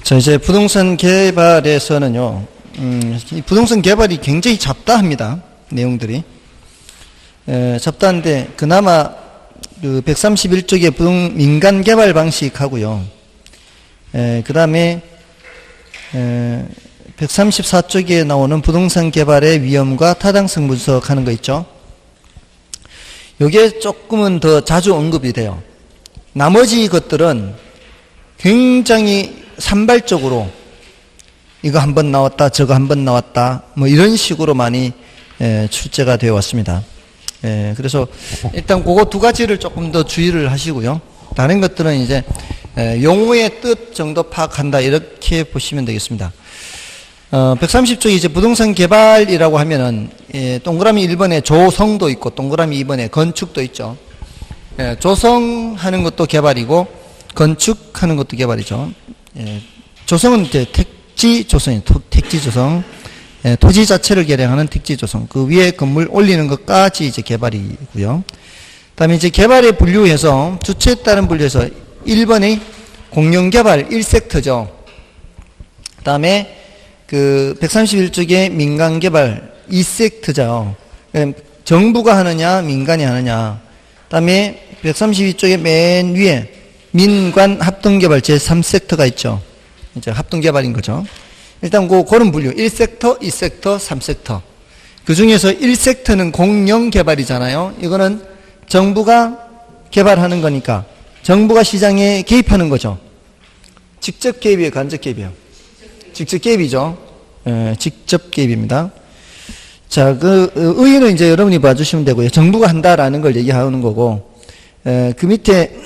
자, 이제 부동산 개발에서는요, 이 부동산 개발이 굉장히 잡다합니다. 내용들이. 잡다한데, 그나마 그 131쪽의 민간 개발 방식하고요. 그 다음에 134쪽에 나오는 부동산 개발의 위험과 타당성 분석하는 거 있죠. 요게 조금은 더 자주 언급이 돼요. 나머지 것들은 굉장히 산발적으로 이거 한번 나왔다 저거 한번 나왔다 뭐 이런 식으로 많이 출제가 되어 왔습니다. 그래서 일단 그거 두 가지를 조금 더 주의를 하시고요. 다른 것들은 이제 용어의 뜻 정도 파악한다 이렇게 보시면 되겠습니다. 130쪽이 이제 부동산 개발이라고 하면은 동그라미 1번에 조성도 있고 동그라미 2번에 건축도 있죠. 조성하는 것도 개발이고 건축하는 것도 개발이죠. 조성은 이제 택지 조성이에요. 택지 조성. 토지 자체를 개량하는 택지 조성. 그 위에 건물 올리는 것까지 이제 개발이고요. 그다음에 이제 개발에 분류해서 주체에 따른 분류해서 1번의 공영 개발 1섹터죠. 그다음에 그 131쪽의 민간 개발 2섹터죠. 정부가 하느냐, 민간이 하느냐. 그다음에 132쪽의 맨 위에 민관 합동개발 제3섹터가 있죠. 이제 합동개발인 거죠. 일단 그런 분류 1섹터, 2섹터, 3섹터. 그 중에서 1섹터는 공영개발이잖아요. 이거는 정부가 개발하는 거니까 정부가 시장에 개입하는 거죠. 직접 개입이에요, 간접 개입이에요? 직접 개입이죠. 직접 개입입니다. 자, 의의는 이제 여러분이 봐주시면 되고요. 정부가 한다라는 걸 얘기하는 거고, 그 밑에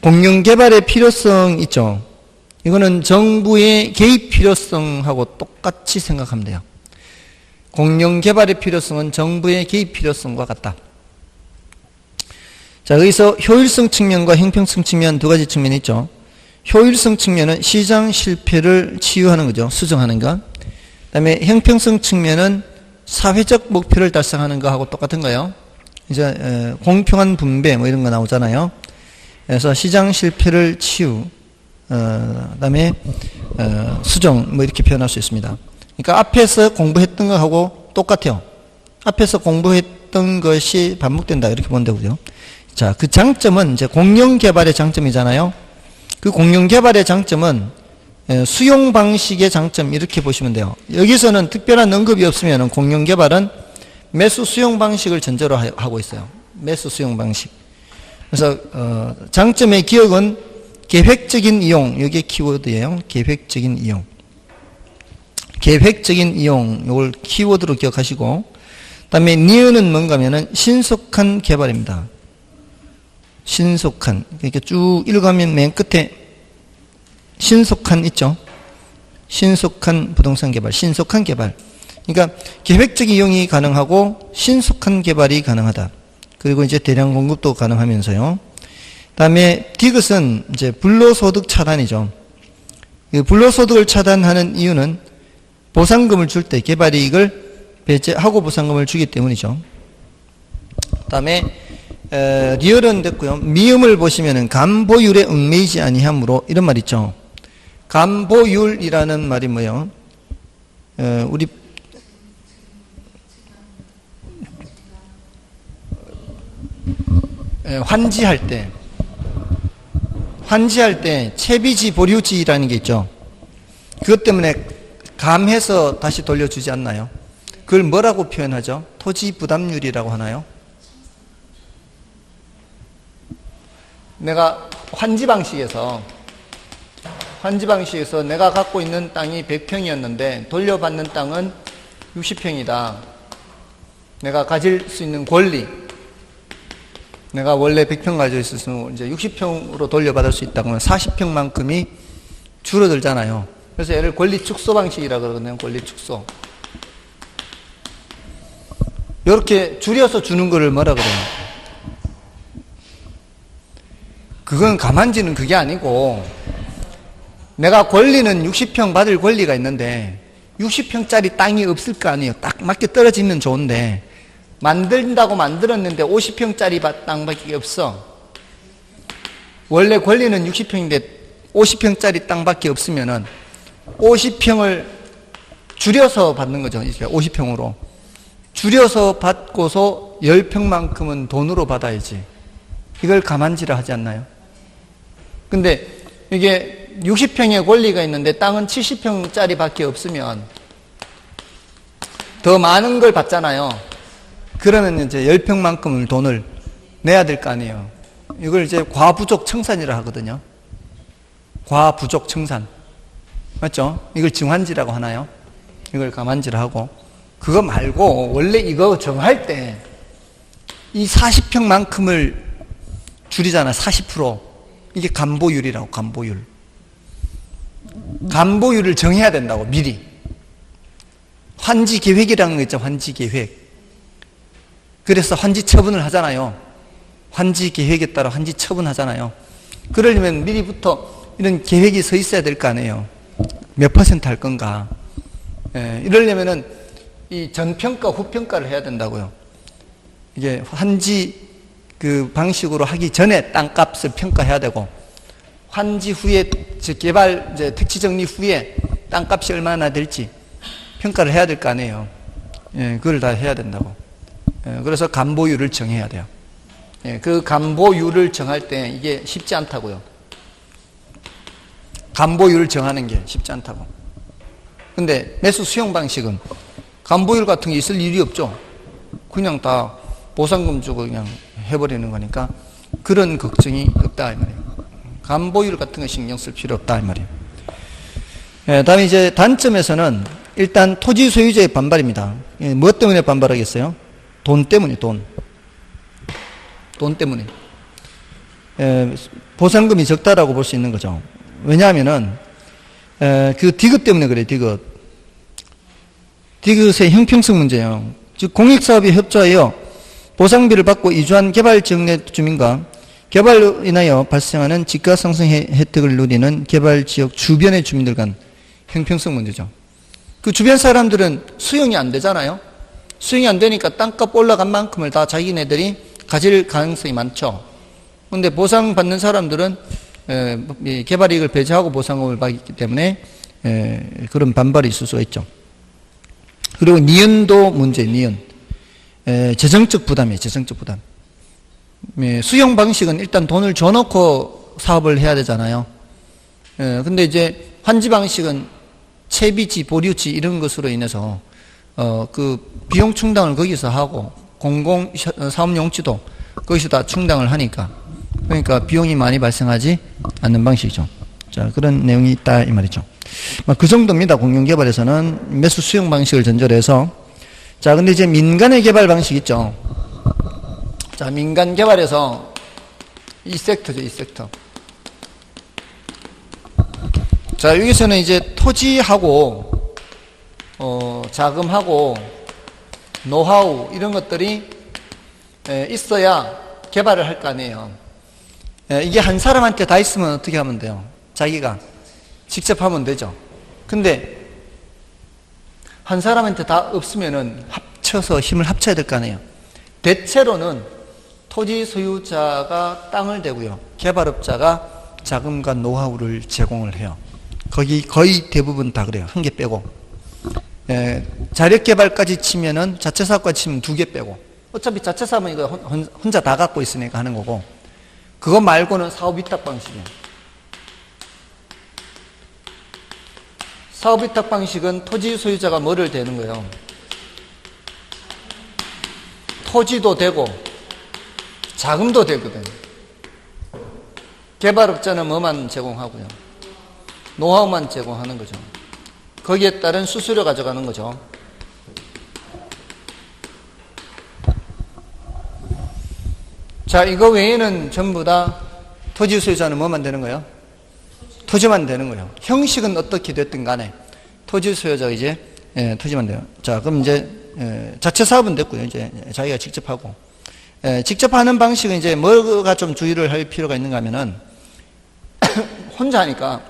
공영개발의 필요성 있죠. 이거는 정부의 개입 필요성하고 똑같이 생각하면 돼요. 공영개발의 필요성은 정부의 개입 필요성과 같다. 자, 여기서 효율성 측면과 형평성 측면 두 가지 측면이 있죠. 효율성 측면은 시장 실패를 치유하는 거죠. 수정하는 것. 그 다음에 형평성 측면은 사회적 목표를 달성하는 거하고 똑같은 거예요. 이제 공평한 분배 뭐 이런 거 나오잖아요. 그래서 시장 실패를 치유, 그다음에 수정 뭐 이렇게 표현할 수 있습니다. 그러니까 앞에서 공부했던 거하고 똑같아요. 앞에서 공부했던 것이 반복된다 이렇게 보면 되고요. 자, 그 장점은 이제 공영 개발의 장점이잖아요. 그 공영 개발의 장점은 수용 방식의 장점 이렇게 보시면 돼요. 여기서는 특별한 언급이 없으면 공영 개발은 매수 수용 방식을 전제로 하고 있어요. 매수 수용 방식. 그래서 장점의 기억은 계획적인 이용, 이게 키워드예요. 계획적인 이용. 계획적인 이용, 이걸 키워드로 기억하시고, 그다음에 니은은 뭔가 하면은 신속한 개발입니다. 신속한. 이렇게 쭉 읽어가면 맨 끝에 신속한 있죠. 신속한 부동산 개발, 신속한 개발. 그러니까 계획적인 이용이 가능하고 신속한 개발이 가능하다. 그리고 이제 대량 공급도 가능하면서요. 그다음에 디귿은 이제 불로소득 차단이죠. 불로소득을 차단하는 이유는 보상금을 줄 때 개발이익을 배제하고 보상금을 주기 때문이죠. 그다음에 리얼은 됐고요. 미음을 보시면은 감보율에 얽매이지 아니하므로 이런 말 있죠. 감보율이라는 말이 뭐예요? 우리 환지할 때 채비지 보류지라는 게 있죠. 그것 때문에 감해서 다시 돌려주지 않나요? 그걸 뭐라고 표현하죠? 토지 부담률이라고 하나요? 내가 환지 방식에서 내가 갖고 있는 땅이 100평이었는데 돌려받는 땅은 60평이다. 내가 가질 수 있는 권리, 내가 원래 100평 가지고 있었으면 이제 60평으로 돌려받을 수 있다고 하면 40평만큼이 줄어들잖아요. 그래서 얘를 권리 축소 방식이라고 그러거든요. 권리 축소. 이렇게 줄여서 주는 거를 뭐라 그래요? 그건 가만지는 그게 아니고, 내가 권리는 60평 받을 권리가 있는데 60평짜리 땅이 없을 거 아니에요. 딱 맞게 떨어지면 좋은데 만든다고 만들었는데 50평짜리 땅밖에 없어. 원래 권리는 60평인데 50평짜리 땅밖에 없으면은 50평을 줄여서 받는 거죠. 이제 50평으로. 줄여서 받고서 10평만큼은 돈으로 받아야지. 이걸 가만지라 하지 않나요? 근데 이게 60평의 권리가 있는데 땅은 70평짜리 밖에 없으면 더 많은 걸 받잖아요. 그러면 이제 10평만큼을 돈을 내야 될 거 아니에요. 이걸 이제 과부족 청산이라 하거든요. 과부족 청산. 맞죠? 이걸 증환지라고 하나요? 이걸 가만지라 하고. 그거 말고 원래 이거 정할 때 이 40평만큼을 줄이잖아. 40%. 이게 간보율이라고. 간보율. 간보율을 정해야 된다고 미리. 환지계획이라는 거 있죠. 환지계획. 그래서 환지 처분을 하잖아요. 환지계획에 따라 환지 처분하잖아요. 그러려면 미리부터 이런 계획이 서 있어야 될 거 아니에요. 몇 % 할 건가. 이러려면은 이 전평가, 후평가를 해야 된다고요. 이게 환지 그 방식으로 하기 전에 땅값을 평가해야 되고, 환지 후에, 개발, 이제 택지 정리 후에 땅값이 얼마나 될지 평가를 해야 될 거 아니에요. 그걸 다 해야 된다고. 그래서 간보율을 정해야 돼요. 그 간보율을 정할 때 이게 쉽지 않다고요. 간보율을 정하는 게 쉽지 않다고. 근데 매수 수용 방식은 간보율 같은 게 있을 일이 없죠. 그냥 다 보상금 주고 그냥 해버리는 거니까 그런 걱정이 없다 이 말이에요. 간보율 같은 거 신경 쓸 필요 없다 이 말이에요. 다음에 이제 단점에서는 일단 토지 소유자의 반발입니다. 무엇 때문에 반발하겠어요? 돈 때문에, 돈 때문에. 보상금이 적다라고 볼 수 있는 거죠. 왜냐하면은 그 디귿 때문에 그래요. 디귿의 형평성 문제예요. 즉 공익사업에 협조하여 보상비를 받고 이주한 개발지역 주민과 개발로 인하여 발생하는 집가상승 혜택을 누리는 개발지역 주변의 주민들 간 형평성 문제죠. 그 주변 사람들은 수용이 안 되잖아요. 수용이 안 되니까 땅값 올라간 만큼을 다 자기네들이 가질 가능성이 많죠. 그런데 보상받는 사람들은 개발이익을 배제하고 보상금을 받기 때문에 그런 반발이 있을 수가 있죠. 그리고 니은도 문제, 니은. 재정적 부담이에요, 재정적 부담. 수용 방식은 일단 돈을 줘놓고 사업을 해야 되잖아요. 근데 이제 환지 방식은 채비지, 보류지 이런 것으로 인해서 그 비용 충당을 거기서 하고 공공 사업 용지도 거기서 다 충당을 하니까 그러니까 비용이 많이 발생하지 않는 방식이죠. 자, 그런 내용이 있다 이 말이죠. 그 정도입니다. 공용개발에서는 매수 수용 방식을 전제로 해서. 자, 근데 이제 민간의 개발 방식 있죠. 자, 민간 개발에서 이 섹터죠, 이 섹터. 자, 여기서는 이제 토지하고 자금하고 노하우 이런 것들이 있어야 개발을 할 거 아니에요. 이게 한 사람한테 다 있으면 어떻게 하면 돼요? 자기가 직접 하면 되죠. 근데 한 사람한테 다 없으면은 합쳐서 힘을 합쳐야 될 거 아니에요. 대체로는 토지 소유자가 땅을 대고요. 개발업자가 자금과 노하우를 제공을 해요. 거의 대부분 다 그래요. 한 개 빼고. 자력개발까지 치면은 자체사업까지 치면 2개 빼고. 어차피 자체사업은 이거 혼자 다 갖고 있으니까 하는 거고. 그거 말고는 사업위탁 방식이에요. 사업위탁 방식은 토지 소유자가 뭐를 대는 거예요? 토지도 되고 자금도 되거든. 개발업자는 뭐만 제공하고요? 노하우만 제공하는 거죠. 거기에 따른 수수료 가져가는 거죠. 자, 이거 외에는 전부 다 토지 소유자는 뭐만 되는 거예요? 토지만 되는 거예요. 형식은 어떻게 됐든 간에 토지 소유자가 이제 토지만 돼요. 자, 그럼 이제 자체 사업은 됐고요. 이제 자기가 직접 하고 직접 하는 방식은 이제 뭐가 좀 주의를 할 필요가 있는가 하면은 혼자 하니까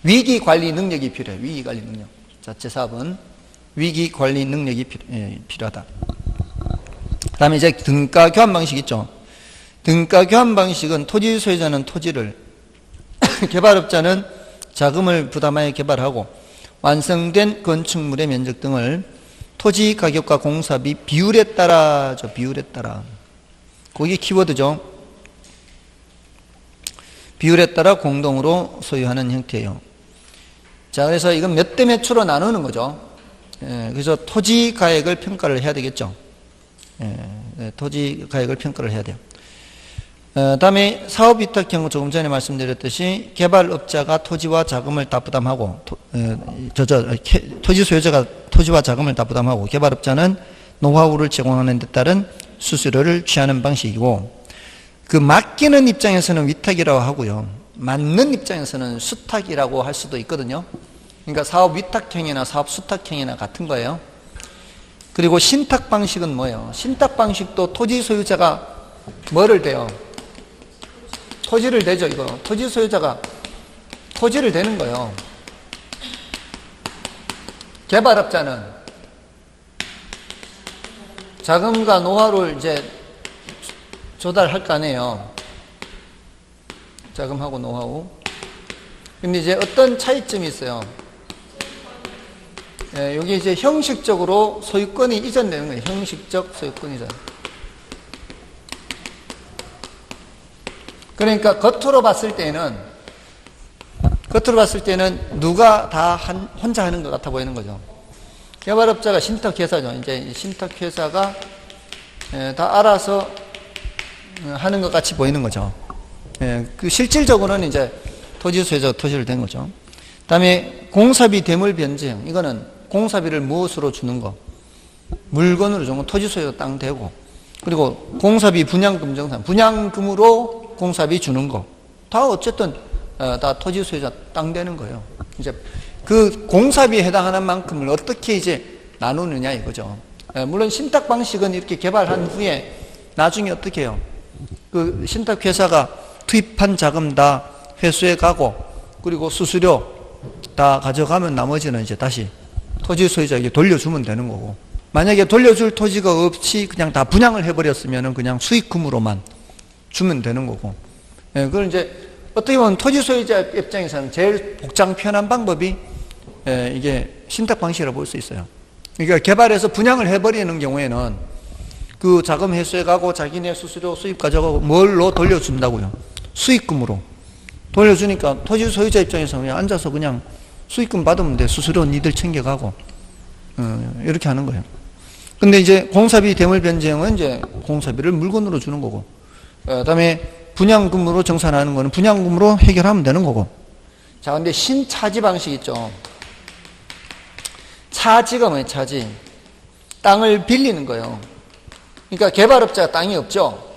위기 관리 능력이 필요해요. 위기 관리 능력. 자체 사업은 위기 관리 능력이 필요하다. 그다음에 이제 등가 교환 방식 있죠. 등가 교환 방식은 토지 소유자는 토지를 개발업자는 자금을 부담하여 개발하고 완성된 건축물의 면적 등을 토지 가격과 공사비 비율에 따라죠. 비율에 따라. 그게 키워드죠. 비율에 따라 공동으로 소유하는 형태예요. 자, 그래서 이건 몇 대 몇으로 나누는 거죠. 그래서 토지 가액을 평가를 해야 되겠죠. 토지 가액을 평가를 해야 돼요. 다음에 사업위탁 경우 조금 전에 말씀드렸듯이 개발업자가 토지와 자금을 다 부담하고 토지 소유자가 토지와 자금을 다 부담하고 개발업자는 노하우를 제공하는 데 따른 수수료를 취하는 방식이고, 그 맡기는 입장에서는 위탁이라고 하고요, 맞는 입장에서는 수탁이라고 할 수도 있거든요. 그러니까 사업 위탁형이나 사업 수탁형이나 같은 거예요. 그리고 신탁 방식은 뭐예요? 신탁 방식도 토지 소유자가 뭐를 대요? 토지를 대죠. 이거 토지 소유자가 토지를 대는 거예요. 개발업자는 자금과 노하우를 이제 조달할 거 아니에요. 자금하고 노하우. 근데 이제 어떤 차이점이 있어요. 여기 이제 형식적으로 소유권이 이전되는 거예요. 형식적 소유권 이전. 그러니까 겉으로 봤을 때는 누가 다 혼자 하는 것 같아 보이는 거죠. 개발업자가 신탁회사죠. 이제 신탁회사가 다 알아서 하는 것 같이 보이는 거죠. 그 실질적으로는 이제 토지 소유자가 토지를 댄 거죠. 그 다음에 공사비 대물 변제형. 이거는 공사비를 무엇으로 주는 거? 물건으로 주는 거. 토지 소유자 땅 대고. 그리고 공사비 분양금 정산. 분양금으로 공사비 주는 거. 다 어쨌든 다 토지 소유자 땅 되는 거예요. 이제 그 공사비에 해당하는 만큼을 어떻게 이제 나누느냐 이거죠. 물론 신탁 방식은 이렇게 개발한 후에 나중에 어떻게 해요? 그 신탁 회사가 투입한 자금 다 회수해 가고, 그리고 수수료 다 가져가면 나머지는 이제 다시 토지 소유자에게 돌려주면 되는 거고, 만약에 돌려줄 토지가 없이 그냥 다 분양을 해버렸으면 그냥 수익금으로만 주면 되는 거고. 그걸 이제 어떻게 보면 토지 소유자 입장에서는 제일 복장 편한 방법이 이게 신탁 방식이라고 볼 수 있어요. 그러니까 개발해서 분양을 해버리는 경우에는 그 자금 회수해 가고 자기네 수수료 수입 가져가고 뭘로 돌려준다고요? 수익금으로 돌려주니까 토지 소유자 입장에서 그냥 앉아서 그냥 수익금 받으면 돼. 수수료 니들 챙겨가고 이렇게 하는 거예요. 근데 이제 공사비 대물 변제형은 이제 공사비를 물건으로 주는 거고, 그다음에 분양금으로 정산하는 거는 분양금으로 해결하면 되는 거고. 자, 근데 신차지 방식 있죠. 차지가 뭐예요? 차지. 땅을 빌리는 거예요. 그러니까 개발업자가 땅이 없죠.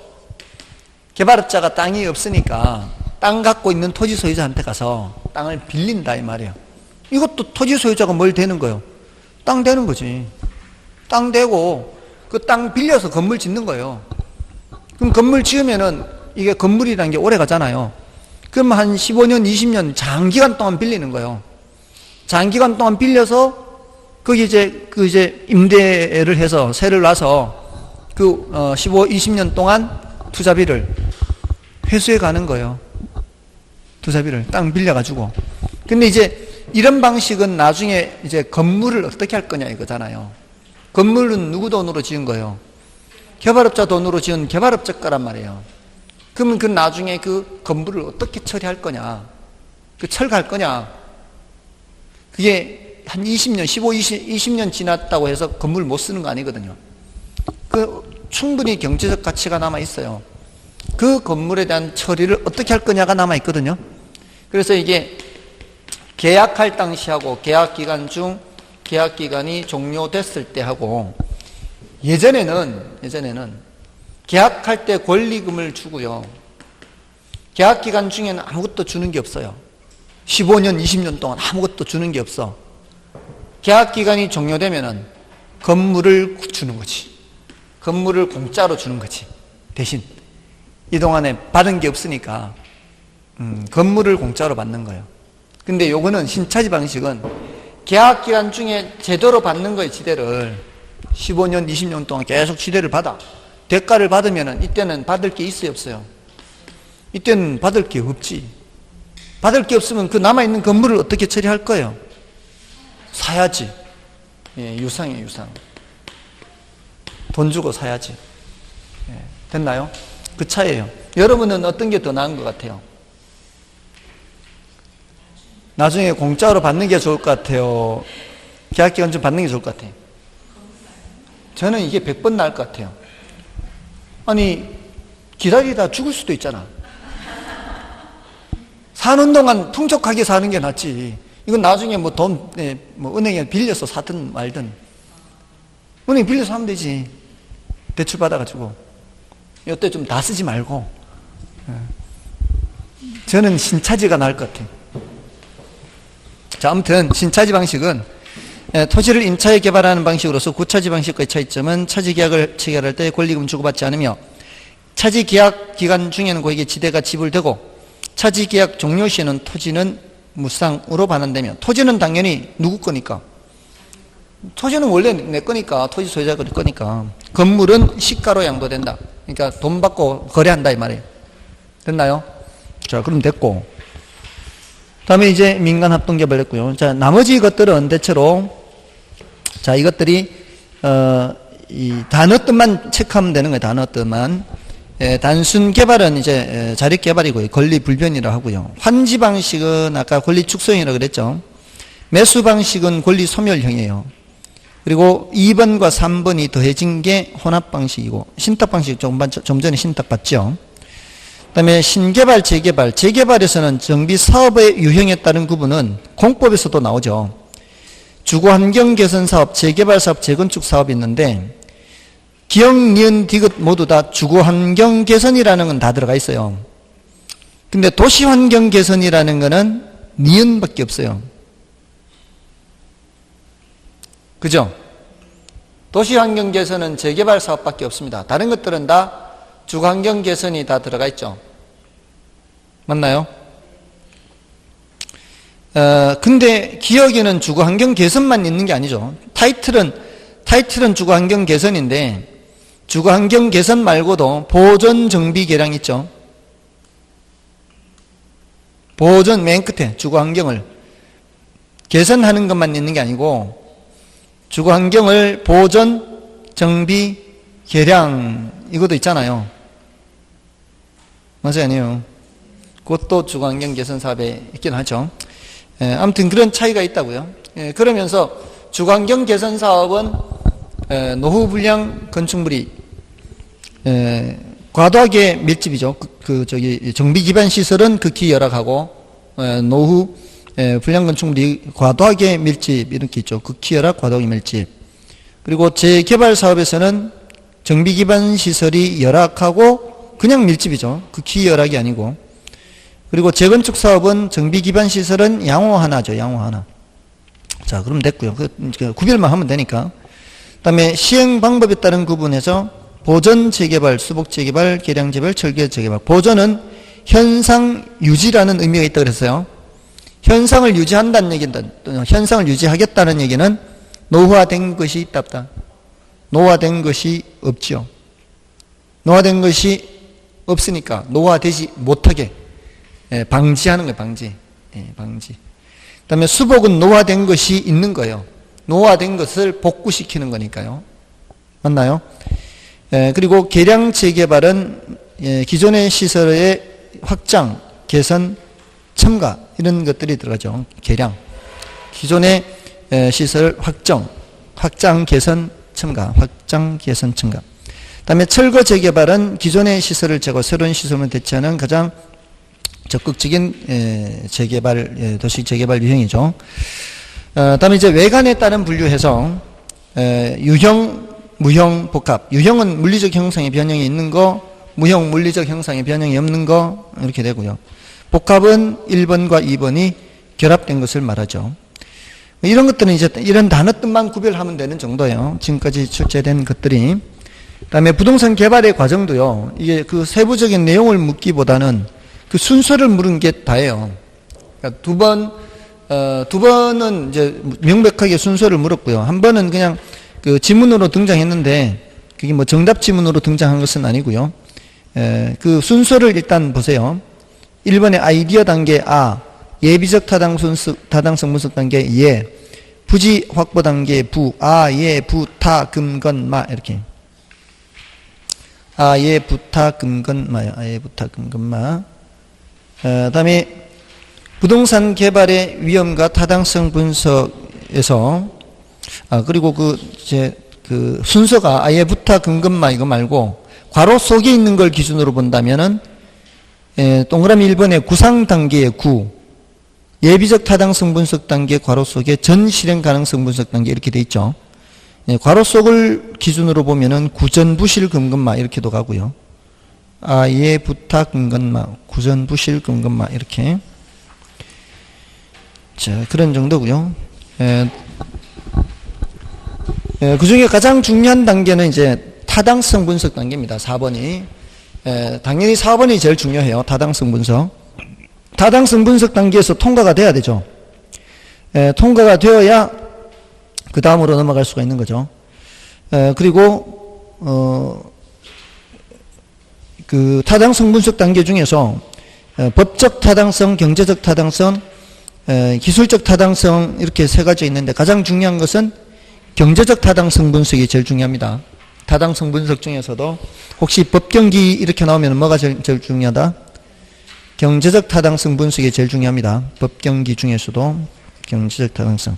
개발업자가 땅이 없으니까 땅 갖고 있는 토지 소유자한테 가서 땅을 빌린다 이 말이에요. 이것도 토지 소유자가 뭘 대는 거예요? 땅 대는 거지. 땅 대고 그 땅 빌려서 건물 짓는 거예요. 그럼 건물 지으면은 이게 건물이라는 게 오래 가잖아요. 그럼 한 15년, 20년 장기간 동안 빌리는 거예요. 장기간 동안 빌려서 거기 이제 임대를 해서 세를 놔서 15, 20년 동안 투자비를 회수해 가는 거예요. 투자비를 땅 빌려가지고. 근데 이제 이런 방식은 나중에 이제 건물을 어떻게 할 거냐 이거잖아요. 건물은 누구 돈으로 지은 거예요? 개발업자 돈으로 지은 개발업자 거란 말이에요. 그러면 그 나중에 그 건물을 어떻게 처리할 거냐? 그 철거할 거냐? 그게 한 20년, 20년 지났다고 해서 건물 못 쓰는 거 아니거든요. 충분히 경제적 가치가 남아 있어요. 그 건물에 대한 처리를 어떻게 할 거냐가 남아 있거든요. 그래서 이게 계약할 당시하고 계약 기간 중 계약 기간이 종료됐을 때 하고, 예전에는 계약할 때 권리금을 주고요. 계약 기간 중에는 아무것도 주는 게 없어요. 15년, 20년 동안 아무것도 주는 게 없어. 계약 기간이 종료되면은 건물을 주는 거지. 건물을 공짜로 주는 거지. 대신 이 동안에 받은 게 없으니까 건물을 공짜로 받는 거예요. 근데 요거는 신차지 방식은 계약 기간 중에 제대로 받는 거예요. 지대를 15년, 20년 동안 계속 지대를 받아. 대가를 받으면은 이때는 받을 게 있어요, 없어요? 이때는 받을 게 없지. 받을 게 없으면 그 남아있는 건물을 어떻게 처리할 거예요? 사야지. 예, 유상이에요, 유상. 돈 주고 사야지. 예, 됐나요? 그 차이예요. 여러분은 어떤 게 더 나은 것 같아요? 나중에 공짜로 받는 게 좋을 것 같아요? 계약기간 좀 받는 게 좋을 것 같아요? 저는 이게 100번 나을 것 같아요. 아니, 기다리다 죽을 수도 있잖아. 사는 동안 풍족하게 사는 게 낫지. 이건 나중에 뭐 돈, 뭐 은행에 빌려서 사든 말든. 은행 빌려서 하면 되지. 대출 받아가지고. 이때 좀 다 쓰지 말고. 저는 신차지가 나을 것 같아요. 자, 아무튼 신차지 방식은 토지를 임차에 개발하는 방식으로서 구차지 방식과의 차이점은 차지 계약을 체결할 때 권리금 주고받지 않으며 차지 계약 기간 중에는 고객의 지대가 지불되고 차지 계약 종료 시에는 토지는 무상으로 반환되며 토지는 당연히 누구 거니까 토지는 원래 내 거니까 토지 소유자가 내 거니까 건물은 시가로 양도된다. 그러니까 돈 받고 거래한다 이 말이에요. 됐나요? 자, 그럼 됐고 다음에 이제 민간 합동 개발했고요. 자, 나머지 것들은 대체로 자, 이것들이 이 단어 뜻만 체크하면 되는 거예요. 단어 뜻만. 단순 개발은 이제 자력 개발이고요. 권리 불변이라 하고요. 환지 방식은 아까 권리 축소형이라고 그랬죠. 매수 방식은 권리 소멸형이에요. 그리고 2번과 3번이 더해진 게 혼합 방식이고 신탁 방식 좀 전에 신탁 봤죠. 그다음에 신개발, 재개발. 재개발에서는 정비 사업의 유형에 따른 구분은 공법에서도 나오죠. 주거환경 개선 사업, 재개발 사업, 재건축 사업이 있는데 기역, 니은, 디귿 모두 다 주거환경 개선이라는 건 다 들어가 있어요. 근데 도시환경 개선이라는 거는 니은밖에 없어요. 그죠? 도시환경 개선은 재개발 사업밖에 없습니다. 다른 것들은 다 주거환경 개선이 다 들어가 있죠. 맞나요? 근데 기역에는 주거환경 개선만 있는 게 아니죠. 타이틀은 주거환경 개선인데 주거환경 개선 말고도 보존, 정비, 개량 있죠. 보존 맨 끝에 주거환경을 개선하는 것만 있는 게 아니고 주거환경을 보존, 정비, 개량 이것도 있잖아요. 맞아요, 아니에요? 그것도 주거환경 개선 사업에 있긴 하죠. 아무튼 그런 차이가 있다고요. 그러면서 주거환경 개선 사업은 노후 불량 건축물이 과도하게 밀집이죠. 정비 기반 시설은 극히 열악하고 노후 불량 건축물이 과도하게 밀집 이렇게 있죠. 극히 열악, 과도하게 밀집. 그리고 재개발 사업에서는 정비 기반 시설이 열악하고 그냥 밀집이죠. 극히 열악이 아니고. 그리고 재건축 사업은 정비 기반 시설은 양호 하나죠. 양호 하나. 자, 그럼 됐고요. 구별만 하면 되니까. 그다음에 시행 방법에 따른 구분에서 보전 재개발, 수복 재개발, 개량 재개발, 철개 재개발. 보전은 현상 유지라는 의미가 있다고 그랬어요. 현상을 유지한다는 얘기는 현상을 유지하겠다는 얘기는 노후화된 것이 있다 없다. 노후화된 것이 없죠. 노후화된 것이 없으니까 노후화되지 못하게 방지하는 거예요. 방지. 방지. 그다음에 수복은 노후화된 것이 있는 거예요. 노후화된 것을 복구시키는 거니까요. 맞나요? 그리고 개량 재개발은 기존의 시설의 확장, 개선, 첨가 이런 것들이 들어가죠. 개량. 기존의 시설 확장, 개선, 첨가. 확장, 개선, 첨가. 그다음에 철거 재개발은 기존의 시설을 제거, 새로운 시설을 대체하는 가장 적극적인 재개발, 도시 재개발 유형이죠. 그다음에 이제 외관에 따른 분류해서 유형, 무형, 복합. 유형은 물리적 형상의 변형이 있는 거, 무형 물리적 형상의 변형이 없는 거 이렇게 되고요. 복합은 1번과 2번이 결합된 것을 말하죠. 이런 것들은 이제 이런 단어 뜻만 구별하면 되는 정도예요. 지금까지 출제된 것들이. 그다음에 부동산 개발의 과정도요. 이게 그 세부적인 내용을 묻기보다는 그 순서를 물은 게 다예요. 그러니까 두 번은 이제 명백하게 순서를 물었고요. 한 번은 그냥 그 지문으로 등장했는데 그게 뭐 정답 지문으로 등장한 것은 아니고요. 그 순서를 일단 보세요. 1번의 아이디어 단계 예비적 타당성 분석 단계 예, 부지 확보 단계 부, 아, 예, 부, 타, 금, 건, 마 이렇게. 아, 예, 부, 타, 금, 건, 마요. 아, 예, 부, 타, 금, 건, 마. 다음에 부동산 개발의 위험과 타당성 분석에서 그리고 그 순서가 아예 부, 타, 금, 건, 마 이거 말고 괄호 속에 있는 걸 기준으로 본다면은 동그라미 1번의 구상 단계의 구, 예비적 타당성 분석 단계 괄호 속에 전 실행 가능성 분석 단계 이렇게 돼 있죠. 괄호 속을 기준으로 보면은 구전 부실 금건마 이렇게도 가고요. 아예 부탁 금건마, 구전 부실 금건마 이렇게. 자, 그런 정도고요. 그 중에 가장 중요한 단계는 이제 타당성 분석 단계입니다. 4번이. 당연히 4번이 제일 중요해요. 타당성 분석. 타당성 분석 단계에서 통과가 돼야 되죠. 통과가 되어야 그 다음으로 넘어갈 수가 있는 거죠. 그리고 그 타당성 분석 단계 중에서 법적 타당성, 경제적 타당성, 기술적 타당성 이렇게 세 가지 있는데 가장 중요한 것은 경제적 타당성 분석이 제일 중요합니다. 타당성 분석 중에서도 혹시 법경기 이렇게 나오면 뭐가 제일 중요하다? 경제적 타당성 분석이 제일 중요합니다. 법경기 중에서도 경제적 타당성.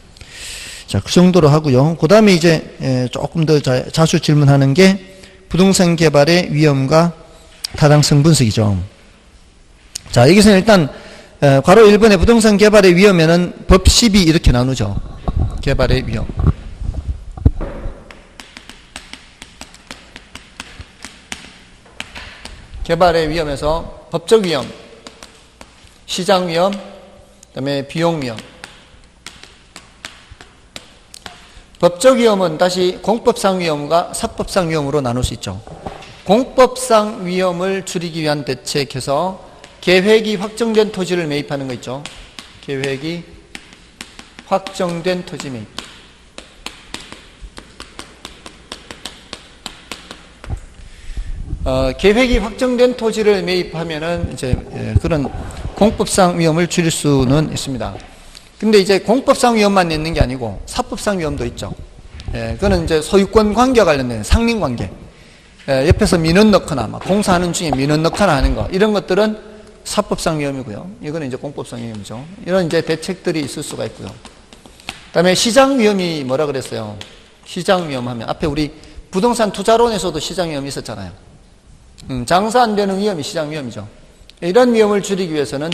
자, 그 정도로 하고요. 그 다음에 이제 조금 더 자주 질문하는 게 부동산 개발의 위험과 타당성 분석이죠. 자, 여기서는 일단 괄호 1번의 부동산 개발의 위험에는 법 10이 이렇게 나누죠. 개발의 위험. 개발의 위험에서 법적 위험, 시장 위험, 그다음에 비용 위험. 법적 위험은 다시 공법상 위험과 사법상 위험으로 나눌 수 있죠. 공법상 위험을 줄이기 위한 대책에서 계획이 확정된 토지를 매입하는 거 있죠. 계획이 확정된 토지 매입. 계획이 확정된 토지를 매입하면은 이제 그런 공법상 위험을 줄일 수는 있습니다. 근데 이제 공법상 위험만 있는 게 아니고 사법상 위험도 있죠. 그거는 이제 소유권 관계와 관련된 상린 관계. 옆에서 민원 넣거나 막 공사하는 중에 민원 넣거나 하는 거 이런 것들은 사법상 위험이고요. 이거는 이제 공법상 위험이죠. 이런 이제 대책들이 있을 수가 있고요. 그다음에 시장 위험이 뭐라 그랬어요? 시장 위험하면 앞에 우리 부동산 투자론에서도 시장 위험이 있었잖아요. 장사 안 되는 위험이 시장 위험이죠. 이런 위험을 줄이기 위해서는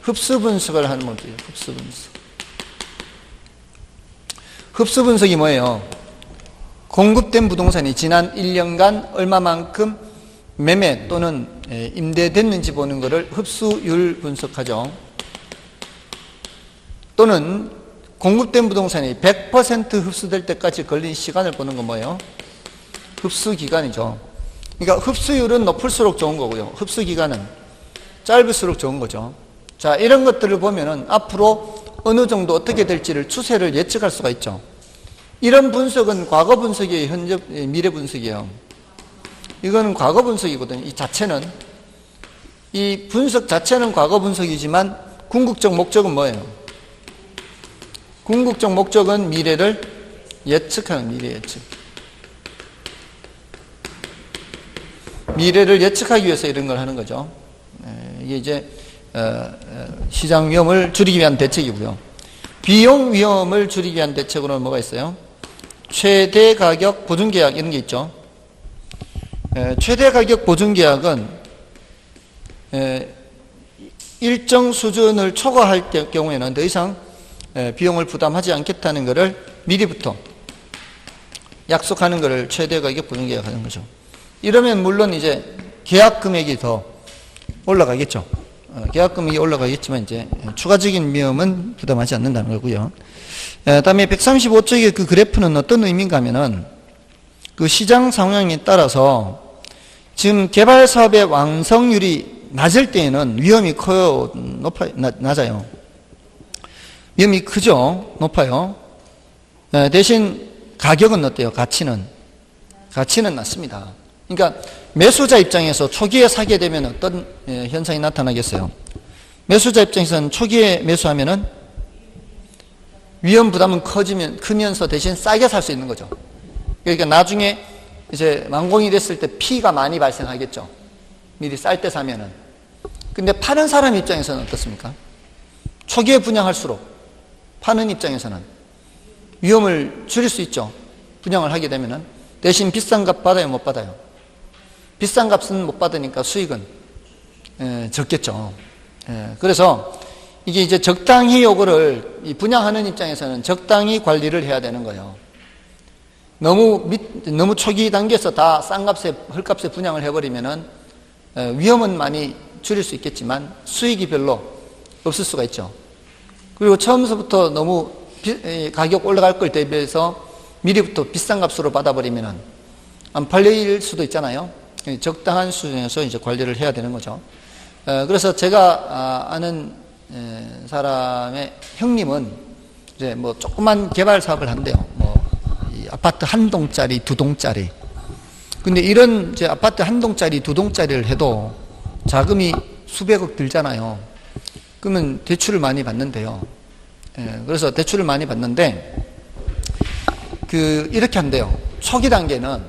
흡수 분석을 하는 거죠. 흡수 분석. 흡수 분석이 뭐예요? 공급된 부동산이 지난 1년간 얼마만큼 매매 또는 임대됐는지 보는 것을 흡수율 분석하죠. 또는 공급된 부동산이 100% 흡수될 때까지 걸린 시간을 보는 건 뭐예요? 흡수 기간이죠. 그러니까 흡수율은 높을수록 좋은 거고요. 흡수 기간은 짧을수록 좋은 거죠. 자, 이런 것들을 보면은 앞으로 어느 정도 어떻게 될지를 추세를 예측할 수가 있죠. 이런 분석은 과거 분석이에요, 현재 미래 분석이에요. 이거는 과거 분석이거든요. 이 자체는 이 분석 자체는 과거 분석이지만 궁극적 목적은 뭐예요? 궁극적 목적은 미래를 예측하는 미래 예측. 미래를 예측하기 위해서 이런 걸 하는 거죠. 이게 이제 시장 위험을 줄이기 위한 대책이고요. 비용 위험을 줄이기 위한 대책으로는 뭐가 있어요? 최대 가격 보증 계약 이런 게 있죠. 최대 가격 보증 계약은 일정 수준을 초과할 경우에는 더 이상 비용을 부담하지 않겠다는 것을 미리부터 약속하는 것을 최대 가격 보증 계약하는 거죠. 이러면 물론 이제 계약 금액이 더 올라가겠죠. 계약 금액이 올라가겠지만 이제 추가적인 위험은 부담하지 않는다는 거고요. 다음에 135쪽의 그 그래프는 어떤 의미인가 하면은 그 시장 상황에 따라서 지금 개발 사업의 완성률이 낮을 때에는 위험이 커요, 낮아요. 위험이 크죠, 높아요. 대신 가격은 어때요? 가치는 낮습니다. 그러니까 매수자 입장에서 초기에 사게 되면 어떤 현상이 나타나겠어요? 매수자 입장에서는 초기에 매수하면은 위험 부담은 크면서 대신 싸게 살 수 있는 거죠. 그러니까 나중에 이제 완공이 됐을 때 피가 많이 발생하겠죠. 미리 쌀 때 사면은. 근데 파는 사람 입장에서는 어떻습니까? 초기에 분양할수록 파는 입장에서는 위험을 줄일 수 있죠. 분양을 하게 되면은. 대신 비싼 값 받아요, 못 받아요? 비싼 값은 못 받으니까 수익은 적겠죠. 그래서 이게 이제 적당히 요거를 이 분양하는 입장에서는 적당히 관리를 해야 되는 거예요. 너무 초기 단계에서 다 싼 값에, 헐값에 분양을 해버리면은 위험은 많이 줄일 수 있겠지만 수익이 별로 없을 수가 있죠. 그리고 처음부터 너무 가격 올라갈 걸 대비해서 미리부터 비싼 값으로 받아버리면은 안 팔릴 수도 있잖아요. 적당한 수준에서 이제 관리를 해야 되는 거죠. 그래서 제가 아는 사람의 형님은 이제 뭐 조그만 개발 사업을 한대요. 뭐 아파트 한 동짜리, 두 동짜리. 근데 이런 이제 아파트 한 동짜리, 두 동짜리를 해도 자금이 수백억 들잖아요. 그러면 대출을 많이 받는데요. 그래서 대출을 많이 받는데 이렇게 한대요. 초기 단계는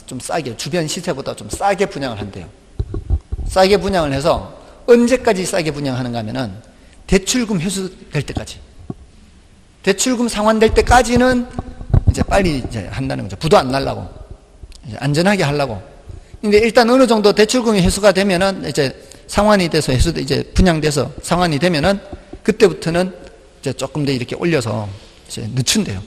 좀 싸게, 주변 시세보다 좀 싸게 분양을 한대요. 싸게 분양을 해서 언제까지 싸게 분양하는가 하면은 대출금 회수될 때까지. 대출금 상환될 때까지는 이제 빨리 이제 한다는 거죠. 부도 안 날라고. 이제 안전하게 하려고. 근데 일단 어느 정도 대출금이 회수가 되면은 이제 상환이 돼서 이제 분양돼서 상환이 되면은 그때부터는 이제 조금 더 이렇게 올려서 이제 늦춘대요.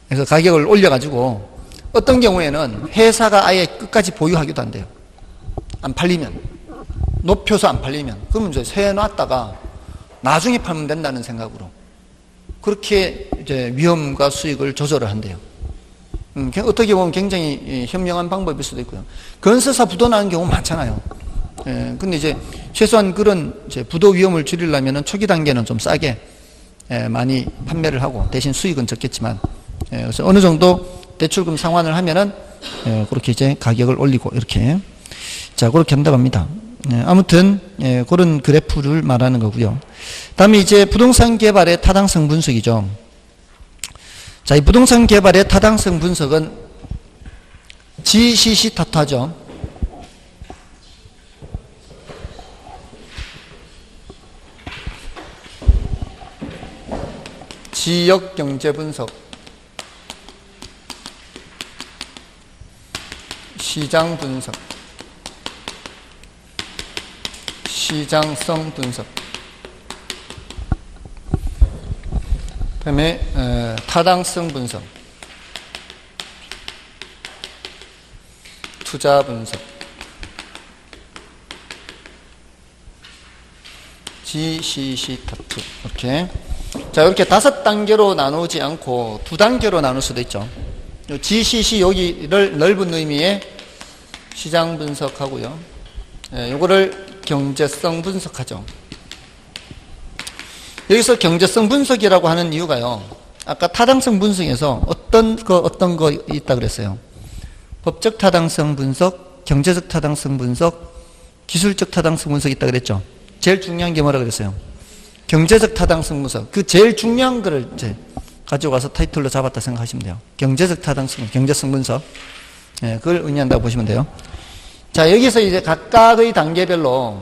그래서 가격을 올려가지고 어떤 경우에는 회사가 아예 끝까지 보유하기도 한대요. 안 팔리면. 높여서 안 팔리면. 그러면 이제 세워놨다가 나중에 팔면 된다는 생각으로. 그렇게 이제 위험과 수익을 조절을 한대요. 어떻게 보면 굉장히 현명한 방법일 수도 있고요. 건설사 부도 나는 경우 많잖아요. 근데 이제 최소한 그런 이제 부도 위험을 줄이려면 초기 단계는 좀 싸게 많이 판매를 하고 대신 수익은 적겠지만 그래서 어느 정도 대출금 상환을 하면은 그렇게 이제 가격을 올리고 이렇게 자 그렇게 한다고 합니다. 아무튼 그런 그래프를 말하는 거고요. 다음에 이제 부동산 개발의 타당성 분석이죠. 자, 이 부동산 개발의 타당성 분석은 GCC 타투하죠. 지역 경제 분석, 시장 분석, 시장성 분석, 그 다음에 타당성 분석, 투자 분석, GCC 타투 이렇게. 자, 이렇게 5단계로 나누지 않고 2단계로 나눌 수도 있죠. GCC 여기를 넓은 의미의 시장 분석하고요. 요거를 경제성 분석하죠. 여기서 경제성 분석이라고 하는 이유가요. 아까 타당성 분석에서 어떤 거 있다 그랬어요. 법적 타당성 분석, 경제적 타당성 분석, 기술적 타당성 분석 있다 그랬죠. 제일 중요한 게 뭐라 그랬어요? 경제적 타당성 분석. 그 제일 중요한 거를 이제 가져가서 타이틀로 잡았다 생각하시면 돼요. 경제적 타당성, 경제성 분석. 그걸 의미한다고 보시면 돼요. 자, 여기서 이제 각각의 단계별로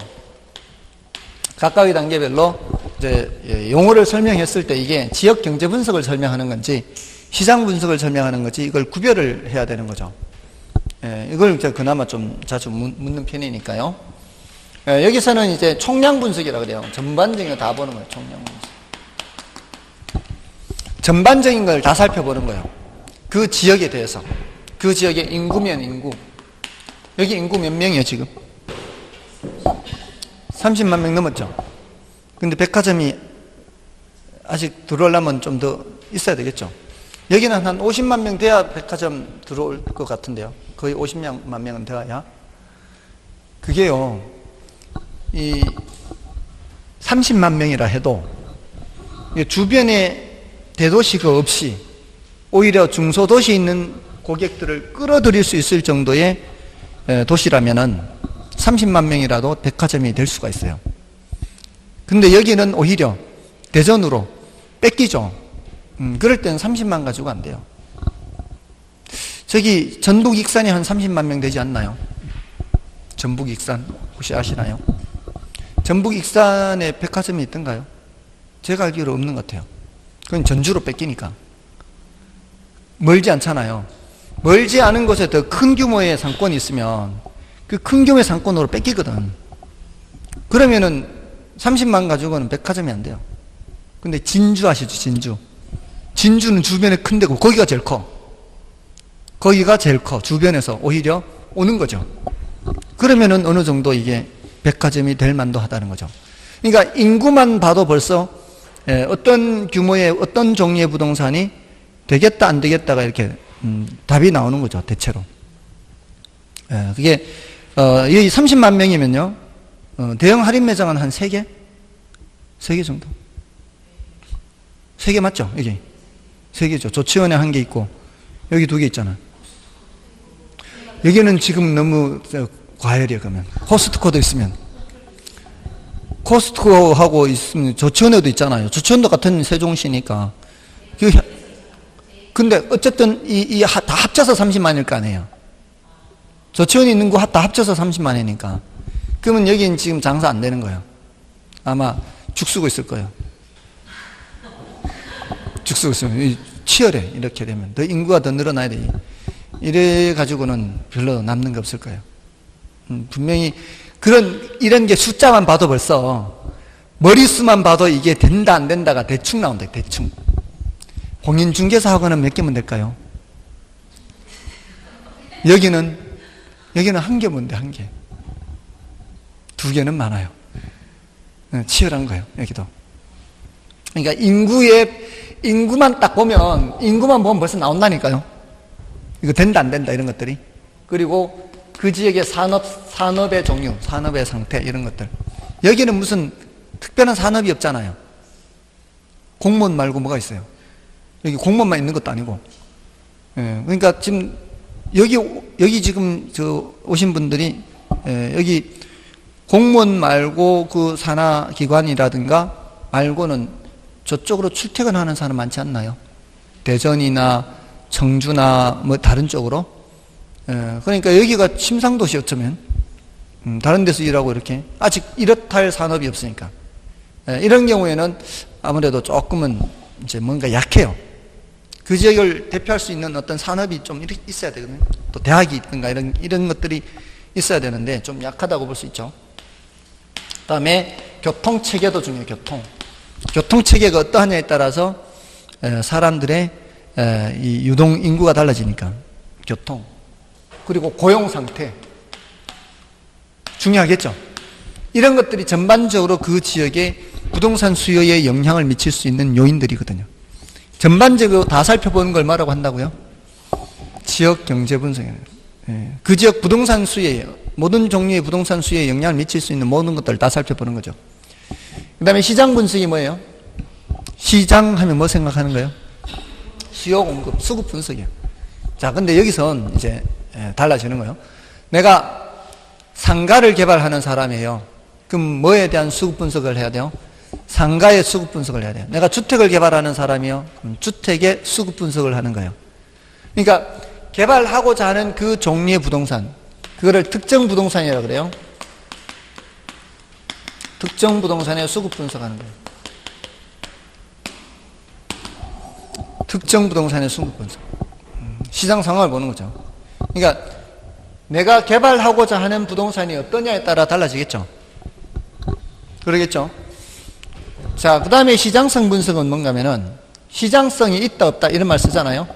이제 용어를 설명했을 때 이게 지역 경제 분석을 설명하는 건지 시장 분석을 설명하는 건지 이걸 구별을 해야 되는 거죠. 이걸 이제 그나마 좀 자주 묻는 편이니까요. 여기서는 이제 총량 분석이라고 그래요. 전반적인 거 다 보는 거예요. 총량 분석. 전반적인 걸 다 살펴보는 거예요. 그 지역에 대해서. 그 지역의 인구면 인구. 여기 인구 몇 명이에요, 지금? 30만 명 넘었죠? 근데 백화점이 아직 들어오려면 좀 더 있어야 되겠죠? 여기는 한 50만 명 돼야 백화점 들어올 것 같은데요. 거의 50만 명은 돼야. 그게요, 이 30만 명이라 해도 주변에 대도시가 없이 오히려 중소도시에 있는 고객들을 끌어들일 수 있을 정도의 도시라면은 30만 명이라도 백화점이 될 수가 있어요. 근데 여기는 오히려 대전으로 뺏기죠. 그럴 때는 30만 가지고 안 돼요. 저기 전북 익산이 한 30만 명 되지 않나요? 전북 익산 혹시 아시나요? 전북 익산에 백화점이 있던가요? 제가 알기로 없는 것 같아요. 그건 전주로 뺏기니까. 멀지 않잖아요. 멀지 않은 곳에 더 큰 규모의 상권이 있으면 그 큰 규모의 상권으로 뺏기거든. 그러면은 30만 가지고는 백화점이 안 돼요. 근데 진주 아시죠? 진주. 진주는 주변에 큰 데고 거기가 제일 커. 거기가 제일 커. 주변에서 오히려 오는 거죠. 그러면은 어느 정도 이게 백화점이 될 만도 하다는 거죠. 그러니까 인구만 봐도 벌써 어떤 규모의 어떤 종류의 부동산이 되겠다 안 되겠다가 이렇게 답이 나오는 거죠. 대체로. 그게 여기 30만 명이면요. 대형 할인 매장은 한 3개? 3개 정도. 3개 맞죠? 여기. 3개죠. 조치원에 1개 있고 여기 2개 있잖아. 여기는 지금 너무 과열이야. 그러면 코스트코도 있으면 코스트코하고 있으면 조치원에도 있잖아요. 조치원도 같은 세종시니까. 근데 어쨌든 다 합쳐서 30만일 거 아니에요. 조치원이 있는 거 다 합쳐서 30만이니까. 그러면 여기는 지금 장사 안 되는 거예요. 아마 죽쓰고 있을 거예요. 죽쓰고 있으면 치열해. 이렇게 되면 더 인구가 더 늘어나야 돼. 이래 가지고는 별로 남는 게 없을 거예요. 분명히 이런 게 숫자만 봐도 벌써 머릿수만 봐도 이게 된다 안 된다가 대충 나온다. 대충. 공인중개사하고는 몇 개면 될까요? 여기는 1개면 돼. 1개. 2개는 많아요. 치열한 거예요. 여기도. 그러니까 인구만 딱 보면 벌써 나온다니까요. 이거 된다 안 된다 이런 것들이. 그리고 그 지역의 산업의 종류, 산업의 상태 이런 것들. 여기는 무슨 특별한 산업이 없잖아요. 공무원 말고 뭐가 있어요? 여기 공무원만 있는 것도 아니고. 그러니까 지금 여기 지금 오신 분들이 여기 공무원 말고 그 산하기관이라든가 말고는 저쪽으로 출퇴근하는 사람 많지 않나요? 대전이나 청주나 뭐 다른 쪽으로. 그러니까 여기가 침상도시 어쩌면 다른 데서 일하고 이렇게 아직 이렇다 할 산업이 없으니까 이런 경우에는 아무래도 조금은 이제 뭔가 약해요. 그 지역을 대표할 수 있는 어떤 산업이 좀 있어야 되거든요. 또 대학이 있든가 이런 것들이 있어야 되는데 좀 약하다고 볼 수 있죠. 그 다음에 교통체계도 중요해요. 교통체계가 어떠하냐에 따라서 사람들의 이 유동 인구가 달라지니까. 교통. 그리고 고용상태. 중요하겠죠. 이런 것들이 전반적으로 그 지역의 부동산 수요에 영향을 미칠 수 있는 요인들이거든요. 전반적으로 다 살펴보는 걸 뭐라고 한다고요? 지역 경제 분석이에요. 그 지역 부동산 수요에, 모든 종류의 부동산 수요에 영향을 미칠 수 있는 모든 것들을 다 살펴보는 거죠. 그 다음에 시장 분석이 뭐예요? 시장 하면 뭐 생각하는 거예요? 수요, 공급, 수급 분석이에요. 자, 근데 여기선 이제 달라지는 거예요. 내가 상가를 개발하는 사람이에요. 그럼 뭐에 대한 수급 분석을 해야 돼요? 상가의 수급 분석을 해야 돼요. 내가 주택을 개발하는 사람이요. 그럼 주택의 수급 분석을 하는 거예요. 그러니까 개발하고자 하는 그 종류의 부동산, 그거를 특정 부동산이라고 그래요. 특정 부동산의 수급 분석하는 거예요. 특정 부동산의 수급 분석. 시장 상황을 보는 거죠. 그러니까 내가 개발하고자 하는 부동산이 어떠냐에 따라 달라지겠죠. 그러겠죠. 자, 그 다음에 시장성 분석은 뭔가 하면은 시장성이 있다 없다 이런 말 쓰잖아요.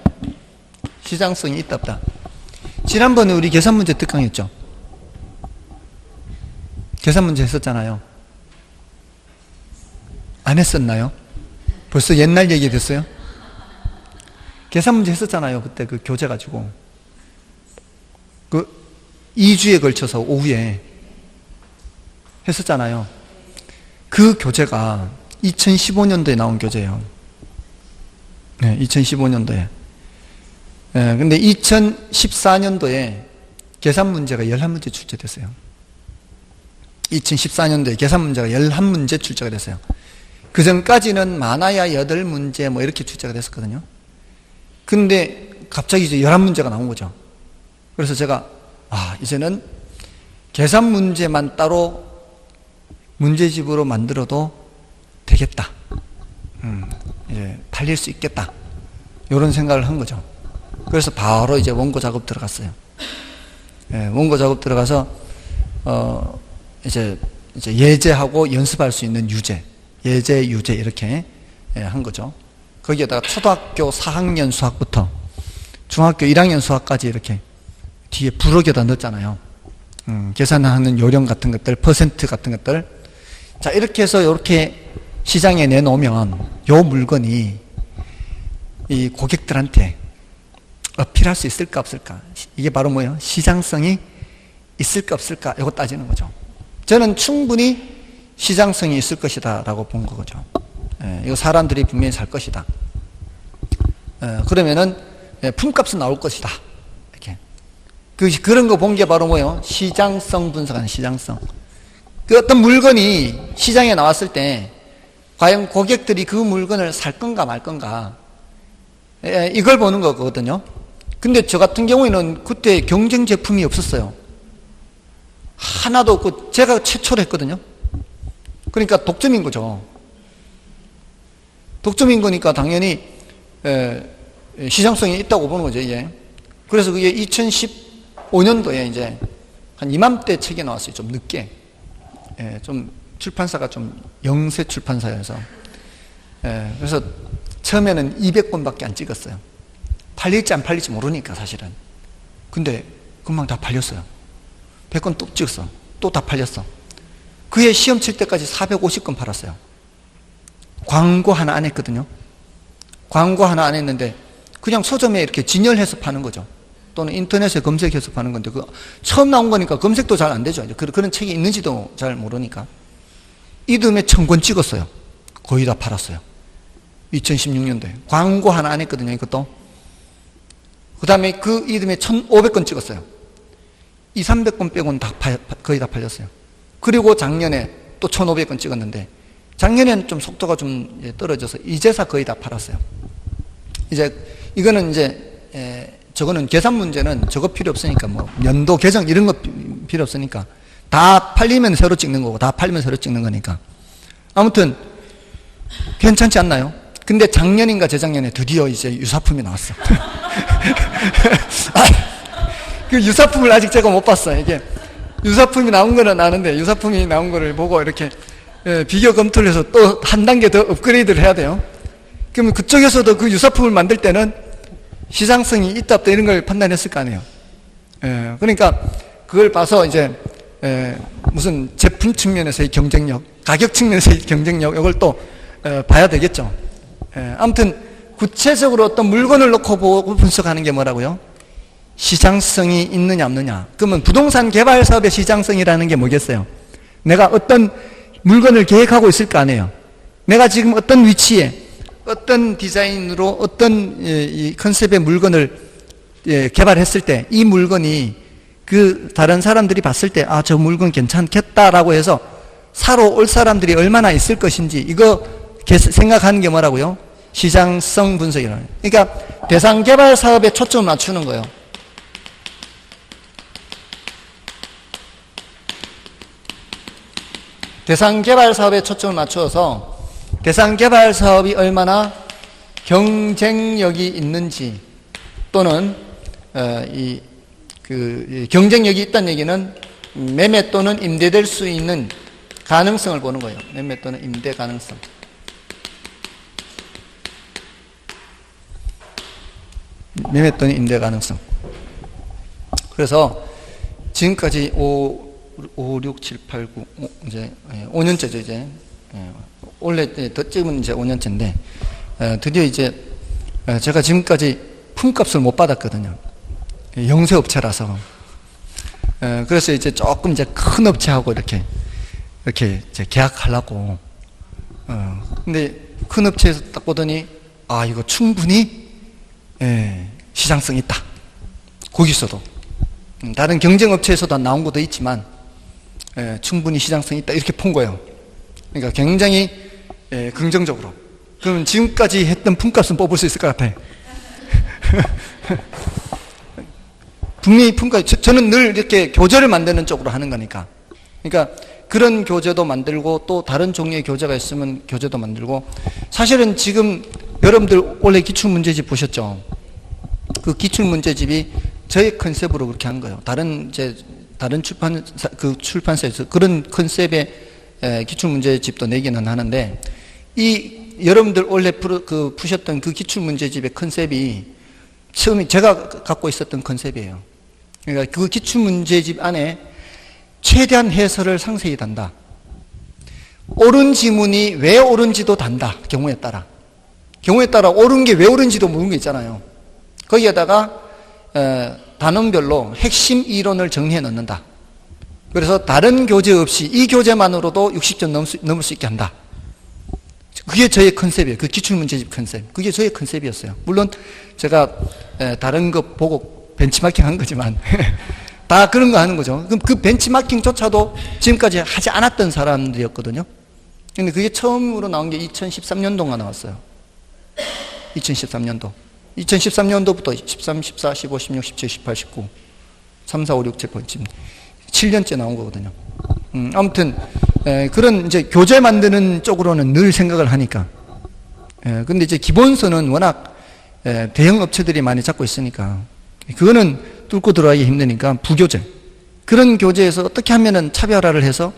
시장성이 있다 없다. 지난번에 우리 계산문제 특강했죠. 계산문제 했었잖아요. 안 했었나요? 벌써 옛날 얘기 됐어요? 계산문제 했었잖아요. 그때 그 교재 가지고. 그 2주에 걸쳐서 오후에 했었잖아요. 그 교재가 2015년도에 나온 교재예요. 네, 2015년도에. 근데 2014년도에 계산 문제가 11문제 출제됐어요. 2014년도에 계산 문제가 11문제 출제가 됐어요. 그 전까지는 많아야 8문제 뭐 이렇게 출제가 됐었거든요. 근데 갑자기 이제 11문제가 나온 거죠. 그래서 제가 이제는 계산 문제만 따로 문제집으로 만들어도 되겠다. 이제 팔릴 수 있겠다. 이런 생각을 한 거죠. 그래서 바로 이제 원고 작업 들어갔어요. 원고 작업 들어가서 이제 예제하고 연습할 수 있는 유제, 예제, 유제 이렇게 한 거죠. 거기에다가 초등학교 4학년 수학부터 중학교 1학년 수학까지 이렇게 뒤에 부록에다 넣었잖아요. 계산하는 요령 같은 것들, 퍼센트 같은 것들. 자, 이렇게 해서 이렇게 시장에 내놓으면 요 물건이 이 고객들한테 어필할 수 있을까 없을까? 이게 바로 뭐예요? 시장성이 있을까 없을까? 이거 따지는 거죠. 저는 충분히 시장성이 있을 것이다 라고 본 거죠. 이거 사람들이 분명히 살 것이다. 그러면은 품값은 나올 것이다. 이렇게. 그런 거 본 게 바로 뭐예요? 시장성 분석하는 시장성. 그 어떤 물건이 시장에 나왔을 때 과연 고객들이 그 물건을 살 건가 말 건가 이걸 보는 거거든요. 근데 저 같은 경우에는 그때 경쟁 제품이 없었어요. 하나도 없고 제가 최초로 했거든요. 그러니까 독점인 거죠. 독점인 거니까 당연히 시장성이 있다고 보는 거죠, 이게. 그래서 그게 2015년도에 이제 한 이맘때 책이 나왔어요. 좀 늦게. 좀 출판사가 좀 영세 출판사여서. 그래서 처음에는 200권밖에 안 찍었어요. 팔릴지 안 팔릴지 모르니까 사실은. 근데 금방 다 팔렸어요. 100권 또 찍었어. 또 다 팔렸어. 그해 시험 칠 때까지 450권 팔았어요. 광고 하나 안 했거든요. 광고 하나 안 했는데 그냥 서점에 이렇게 진열해서 파는 거죠. 또는 인터넷에 검색해서 파는 건데 처음 나온 거니까 검색도 잘 안 되죠. 그런 책이 있는지도 잘 모르니까. 이듬해 1000권 찍었어요. 거의 다 팔았어요. 2016년도에. 광고 하나 안 했거든요, 이것도. 그 다음에 그 이듬해 1500권 찍었어요. 200~300권 빼고는 거의 다 팔렸어요. 그리고 작년에 또 1500권 찍었는데, 작년에는 좀 속도가 좀 떨어져서 이제사 거의 다 팔았어요. 이거는 저거는 계산 문제는 저거 필요 없으니까 뭐, 연도 개정 이런 거 필요 없으니까 다 팔리면 새로 찍는 거고, 다 팔리면 새로 찍는 거니까. 아무튼, 괜찮지 않나요? 근데 작년인가 재작년에 드디어 이제 유사품이 나왔어. 그 유사품을 아직 제가 못 봤어요. 이게 유사품이 나온 거는 아는데 유사품이 나온 거를 보고 이렇게 비교 검토를 해서 또 한 단계 더 업그레이드를 해야 돼요. 그러면 그쪽에서도 그 유사품을 만들 때는 시장성이 있다 없다 이런 걸 판단했을 거 아니에요. 그러니까 그걸 봐서 이제 무슨 제품 측면에서의 경쟁력, 가격 측면에서의 경쟁력 이걸 또 봐야 되겠죠. 아무튼 구체적으로 어떤 물건을 놓고 보고 분석하는 게 뭐라고요? 시장성이 있느냐 없느냐. 그러면 부동산 개발 사업의 시장성이라는 게 뭐겠어요? 내가 어떤 물건을 계획하고 있을 거 아니에요. 내가 지금 어떤 위치에 어떤 디자인으로 어떤 이 컨셉의 물건을 개발했을 때 이 물건이 그 다른 사람들이 봤을 때 저 물건 괜찮겠다라고 해서 사러 올 사람들이 얼마나 있을 것인지 이거 생각하는 게 뭐라고요? 시장성 분석이라는. 그러니까 대상 개발 사업에 초점을 맞추는 거예요. 대상 개발 사업에 초점을 맞추어서 대상 개발 사업이 얼마나 경쟁력이 있는지 또는 경쟁력이 있다는 얘기는 매매 또는 임대될 수 있는 가능성을 보는 거예요. 매매 또는 임대 가능성. 매매 또는 임대 가능성. 그래서 지금까지 5, 6, 7, 8, 9, 이제 5년째죠, 이제. 원래 더 찍으면 이제 5년째인데, 드디어 이제 제가 지금까지 품값을 못 받았거든요. 영세업체라서. 그래서 이제 조금 이제 큰 업체하고 이렇게 이제 계약하려고. 근데 큰 업체에서 딱 보더니, 이거 충분히, 시장성이 있다. 거기서도. 다른 경쟁업체에서도 나온 것도 있지만, 충분히 시장성이 있다 이렇게 본 거예요. 그러니까 굉장히 긍정적으로. 그럼 지금까지 했던 품값은 뽑을 수 있을 것 같아요. 분명히 품값, 저는 늘 이렇게 교재를 만드는 쪽으로 하는 거니까. 그러니까 그런 교재도 만들고 또 다른 종류의 교재가 있으면 교재도 만들고, 사실은 지금 여러분들 원래 기출문제집 보셨죠? 그 기출문제집이 저의 컨셉으로 그렇게 한 거예요. 다른 출판사에서 그런 컨셉의 기출문제집도 내기는 하는데, 여러분들 원래 푸셨던 그 기출문제집의 컨셉이 처음에 제가 갖고 있었던 컨셉이에요. 그러니까 그 기출문제집 안에 최대한 해설을 상세히 단다. 옳은 지문이 왜 옳은지도 단다. 경우에 따라 옳은 게 왜 옳은지도 모르는 게 있잖아요. 거기에다가 단원별로 핵심 이론을 정리해 넣는다. 그래서 다른 교재 없이 이 교재만으로도 60점 넘을 수 있게 한다. 그게 저의 컨셉이에요. 그 기출문제집 컨셉. 그게 저의 컨셉이었어요. 물론 제가 다른 거 보고 벤치마킹 한 거지만 다 그런 거 하는 거죠. 그럼 그 벤치마킹조차도 지금까지 하지 않았던 사람들이었거든요. 근데 그게 처음으로 나온 게 2013년도가 나왔어요. 2013년도. 2013년도부터 13, 14, 15, 16, 17, 18, 19, 3, 4, 5, 6, 7, 8, 지금 7년째 나온 거거든요. 아무튼 그런 이제 교재 만드는 쪽으로는 늘 생각을 하니까. 근데 이제 기본서는 워낙 대형 업체들이 많이 잡고 있으니까 그거는 뚫고 들어가기 힘드니까 부교재, 그런 교재에서 어떻게 하면은 차별화를 해서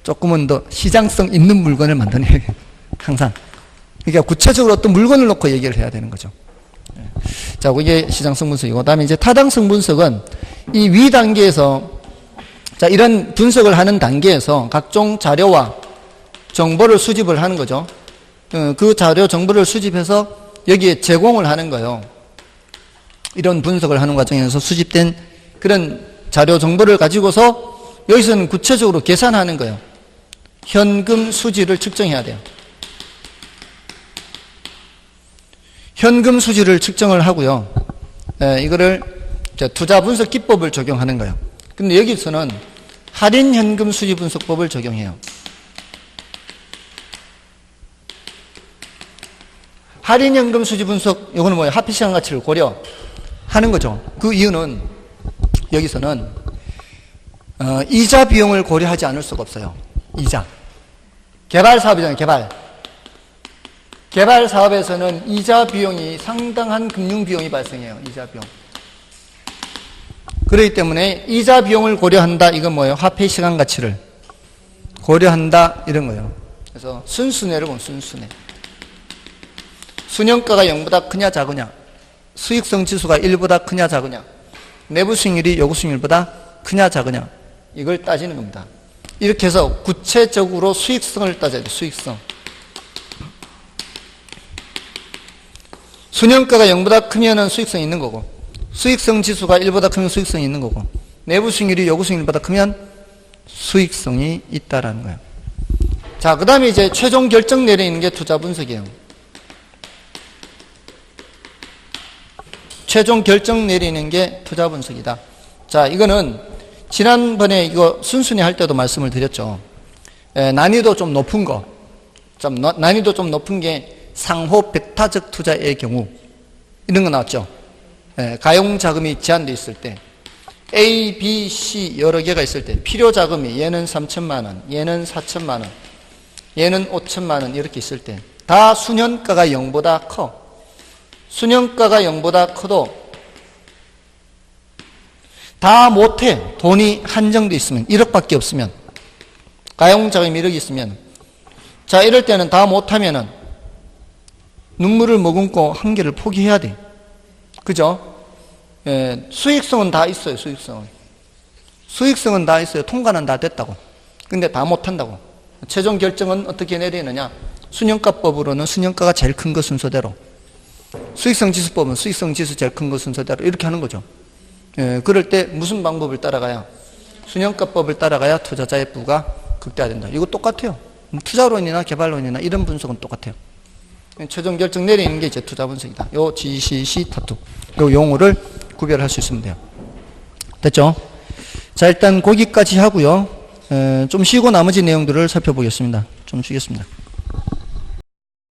조금은 더 시장성 있는 물건을 만드냐. 항상. 그러니까 구체적으로 어떤 물건을 놓고 얘기를 해야 되는 거죠. 자, 이게 시장성 분석이고, 그 다음에 이제 타당성 분석은 이 위 단계에서, 자, 이런 분석을 하는 단계에서 각종 자료와 정보를 수집을 하는 거죠. 그 자료 정보를 수집해서 여기에 제공을 하는 거예요. 이런 분석을 하는 과정에서 수집된 그런 자료 정보를 가지고서 여기서는 구체적으로 계산하는 거예요. 현금 수지를 측정해야 돼요. 현금 수지를 측정을 하고요. 이거를 투자 분석 기법을 적용하는 거예요. 근데 여기서는 할인 현금 수지 분석법을 적용해요. 할인 현금 수지 분석, 이거는 뭐예요? 합의 시간 가치를 고려하는 거죠. 그 이유는 여기서는 이자 비용을 고려하지 않을 수가 없어요. 이자. 개발 사업이잖아요. 개발 사업에서는 이자 비용이 상당한 금융 비용이 발생해요. 이자 비용. 그렇기 때문에 이자 비용을 고려한다. 이건 뭐예요? 화폐 시간 가치를 고려한다. 이런 거예요. 그래서 순수내를 보면 순수내. 순현가가 0보다 크냐 작으냐, 수익성 지수가 1보다 크냐 작으냐, 내부 수익률이 요구 수익률보다 크냐 작으냐, 이걸 따지는 겁니다. 이렇게 해서 구체적으로 수익성을 따져야 돼요. 수익성. 순현가가 0보다 크면 수익성이 있는 거고, 수익성 지수가 1보다 크면 수익성이 있는 거고, 내부 수익률이 요구 수익률보다 크면 수익성이 있다라는 거예요. 자, 그 다음에 이제 최종 결정 내리는 게 투자 분석이에요. 최종 결정 내리는 게 투자 분석이다. 자, 이거는 지난번에 이거 순순히 할 때도 말씀을 드렸죠. 난이도 좀 높은 거, 난이도 좀 높은 게 상호 백타적 투자의 경우, 이런 거 나왔죠. 가용 자금이 제한되어 있을 때, A, B, C 여러 개가 있을 때, 필요 자금이 얘는 3천만 원, 얘는 4천만 원, 얘는 5천만 원 이렇게 있을 때, 다 순현가가 0보다 커. 순현가가 0보다 커도 다 못해. 돈이 한정돼 있으면, 1억밖에 없으면, 가용자금이 1억이 있으면, 자, 이럴 때는 다 못하면은 눈물을 머금고 한 개를 포기해야 돼. 그죠? 수익성은 다 있어요. 수익성은 다 있어요. 통과는 다 됐다고. 근데 다 못한다고. 최종 결정은 어떻게 내리느냐? 순현가법으로는 순현가가 제일 큰 거 순서대로, 수익성 지수법은 수익성 지수 제일 큰 거 순서대로 이렇게 하는 거죠. 그럴 때 무슨 방법을 따라가야? 순현가법을 따라가야 투자자의 부가 극대화된다. 이거 똑같아요. 투자론이나 개발론이나 이런 분석은 똑같아요. 최종 결정 내리는 게 이제 투자 분석이다. 요 GCC 타투, 요 용어를 구별할 수 있으면 돼요. 됐죠? 자, 일단 거기까지 하고요. 좀 쉬고 나머지 내용들을 살펴보겠습니다. 좀 쉬겠습니다.